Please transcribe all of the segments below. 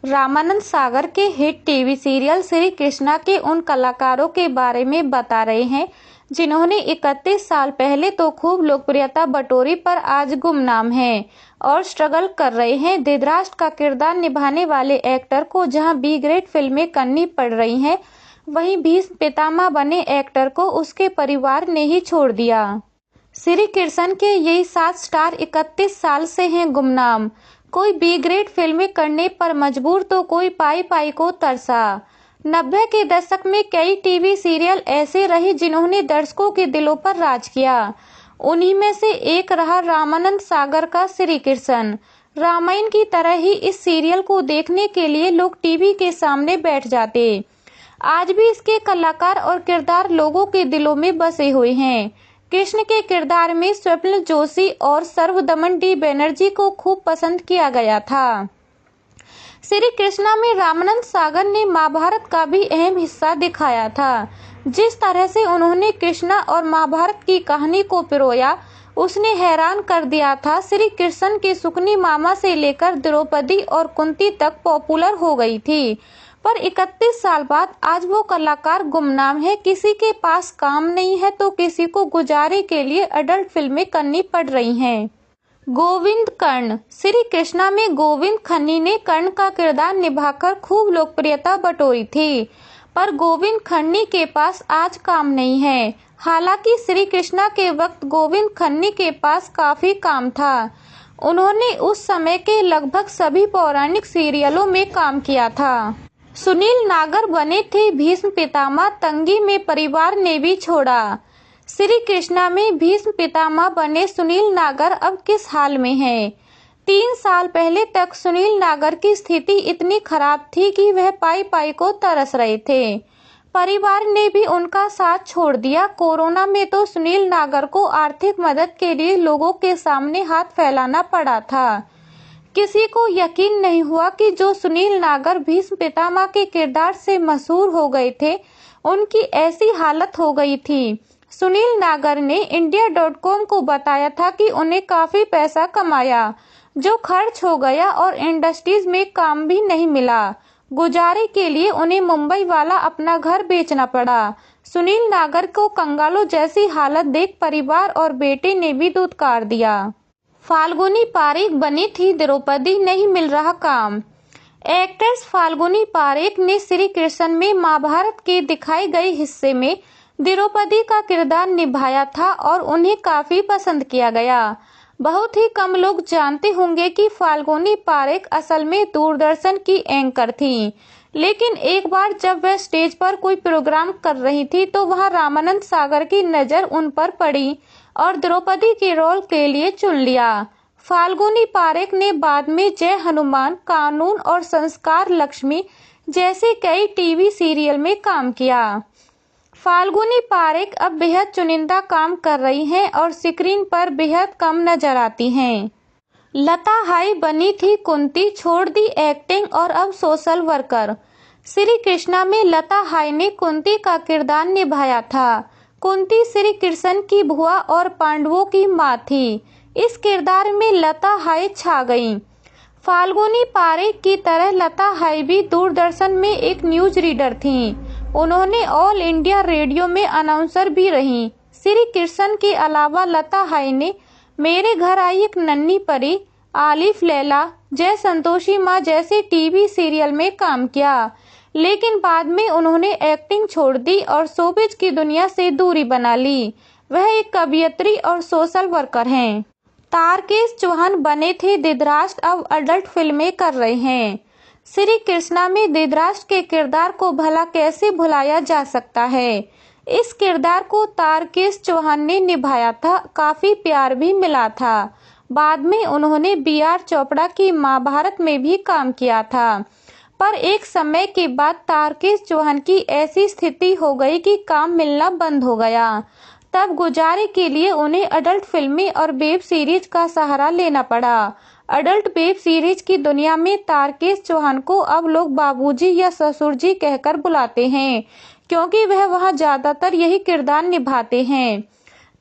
रामानंद सागर के hit TV serial Shri Krishna के उन कलाकारों के बारे में बता रहे हैं जिन्होंने 31 साल पहले तो खूब लोकप्रियता बटोरी पर आज गुमनाम हैं और स्ट्रगल कर रहे हैं। धृतराष्ट्र का किरदार निभाने वाले एक्टर को जहां बी ग्रेड फिल्में करनी पड़ रही हैं, वहीं भीष्म पितामह बने एक्टर को उसके परिवार ने ही छोड़ दिया। श्री कृष्ण के यही 7 स्टार 31 साल से हैं गुमनाम। कोई बी ग्रेड फिल्में करने पर मजबूर तो कोई पाई पाई को तरसा। 90 के दशक में कई टीवी सीरियल ऐसे रहे जिन्होंने दर्शकों के दिलों पर राज किया। उन्हीं में से एक रहा रामानंद सागर का श्री कृष्ण। रामायण की तरह ही इस सीरियल को देखने के लिए लोग टीवी के सामने बैठ जाते। आज भी इसके कलाकार और किरदार लोगों के दिलों में बसे हुए हैं। कृष्ण के किरदार में स्वप्निल जोशी और सर्वदमन डी बनर्जी को खूब पसंद किया गया था। श्री कृष्णा में रामानंद सागर ने महाभारत का भी अहम हिस्सा दिखाया था। जिस तरह से उन्होंने कृष्णा और महाभारत की कहानी को पिरोया, उसने हैरान कर दिया था। श्री कृष्ण के सुकनी मामा से लेकर द्रौपदी और कुंती तक पॉपुलर हो गई थी, पर 31 साल बाद आज वो कलाकार गुमनाम है। किसी के पास काम नहीं है तो किसी को गुजारे के लिए अडल्ट फिल्में करनी पड़ रही हैं। गोविंद कर्ण। श्री कृष्णा में गोविंद खन्नी ने कर्ण का किरदार निभाकर खूब लोकप्रियता बटोरी थी, पर गोविंद खन्नी के पास आज काम नहीं है। हालांकि श्री कृष्णा के वक्त गोविंद खन्नी के पास काफी काम था। उन्होंने उस समय के लगभग सभी पौराणिक सीरियलों में काम किया था। सुनील नागर बने थे भीष्म पितामह, तंगी में परिवार ने भी छोड़ा। श्री कृष्णा में भीष्म पितामह बने सुनील नागर अब किस हाल में हैं? 3 साल पहले तक सुनील नागर की स्थिति इतनी खराब थी कि वह पाई पाई को तरस रहे थे। परिवार ने भी उनका साथ छोड़ दिया। कोरोना में तो सुनील नागर को आर्थिक मदद के लिए लोगों के सामने हाथ फैलाना पड़ा था। किसी को यकीन नहीं हुआ कि जो सुनील नागर भीष्म पितामह के किरदार से मशहूर हो गए थे, उनकी ऐसी हालत हो गई थी। सुनील नागर ने India.com को बताया था कि उन्हें काफी पैसा कमाया, जो खर्च हो गया और इंडस्ट्रीज में काम भी नहीं मिला। गुजारे के लिए उन्हें मुंबई वाला अपना घर बेचना पड़ा। सुनील नागर को कंगालों जैसी हालत देख परिवार और बेटे ने भी दुत्कार दिया। फाल्गुनी पारेख बनी थी द्रौपदी, नहीं मिल रहा काम। एक्ट्रेस फाल्गुनी पारेख ने श्री कृष्ण में महाभारत के दिखाए गए हिस्से में द्रौपदी का किरदार निभाया था और उन्हें काफी पसंद किया गया। बहुत ही कम लोग जानते होंगे कि फाल्गुनी पारेख असल में दूरदर्शन की एंकर थी, लेकिन एक बार जब वह स्टेज पर कोई प्रोग्राम कर रही थी तो वहां रामानंद सागर की नजर उन पर पड़ी और द्रौपदी के रोल के लिए चुन लिया। फाल्गुनी पारेख ने बाद में जय हनुमान, कानून और संस्कार लक्ष्मी जैसे कई टीवी सीरियल में काम किया। फाल्गुनी पारेख अब बेहद चुनिंदा काम कर रही हैं और स्क्रीन पर बेहद कम नजर आती हैं। लता हाई बनी थी कुंती, छोड़ दी एक्टिंग और अब सोशल वर्कर। श्री कृष्णा में लता हाई ने कुंती का किरदार निभाया था। कुंती श्री कृष्ण की बुआ और पांडवों की मां थी। इस किरदार में लता हाई छा गईं। फाल्गुनी पारेख की तरह लता हाई भी दूरदर्शन में एक न्यूज रीडर थीं। उन्होंने ऑल इंडिया रेडियो में अनाउंसर भी रहीं। श्री कृष्ण के अलावा लता हाई ने मेरे घर आई एक नन्ही परी, आलिफ लैला, जय संतोषी माँ जैसे टीवी सीरियल में काम किया, लेकिन बाद में उन्होंने एक्टिंग छोड़ दी और शोबिज की दुनिया से दूरी बना ली। वह एक कवयित्री और सोशल वर्कर हैं। तारकेश चौहान बने थे धृतराष्ट्र, अब अडल्ट फिल्में कर रहे हैं। श्री कृष्णा में धृतराष्ट्र के किरदार को भला कैसे भुलाया जा सकता है? इस किरदार को तारकेश चौहान ने निभाया था, काफी प्यार भी मिला था। बाद में उन्होंने B.R. चोपड़ा की महाभारत में भी काम किया था, पर एक समय के बाद तारकेश चौहान की ऐसी स्थिति हो गई कि काम मिलना बंद हो गया। तब गुजारे के लिए उन्हें अडल्ट फिल्में और वेब सीरीज का सहारा लेना पड़ा। अडल्ट वेब सीरीज की दुनिया में तारकेश चौहान को अब लोग बाबूजी या ससुर जी कहकर बुलाते हैं, क्योंकि वह वहां ज्यादातर यही किरदार निभाते हैं।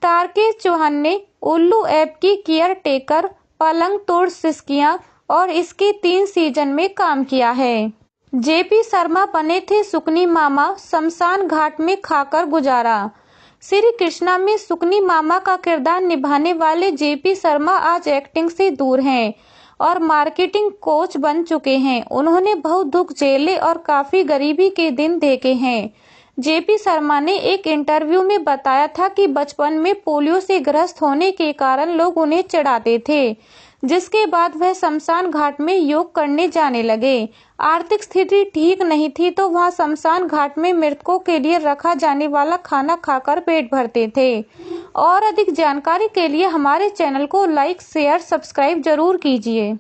तारकेश चौहान ने उल्लू ऐप की केयर टेकर, पलंग तोड़ सिसकियां, और इसके 3 सीजन में काम किया है। जेपी शर्मा बने थे सुकनी मामा, शमशान घाट में खाकर गुजारा। श्री कृष्णा में सुकनी मामा का किरदार निभाने वाले जेपी शर्मा आज एक्टिंग से दूर हैं और मार्केटिंग कोच बन चुके हैं। उन्होंने बहुत दुख झेले और काफी गरीबी के दिन देखे हैं। जेपी शर्मा ने एक इंटरव्यू में बताया था कि बचपन में पोलियो से ग्रस्त होने के कारण लोग उन्हें चिढ़ाते थे, जिसके बाद वह शमशान घाट में योग करने जाने लगे। आर्थिक स्थिति ठीक नहीं थी तो वह शमशान घाट में मृतकों के लिए रखा जाने वाला खाना खाकर पेट भरते थे। और अधिक जानकारी के लिए हमारे चैनल को लाइक, शेयर, सब्सक्राइब जरूर कीजिए।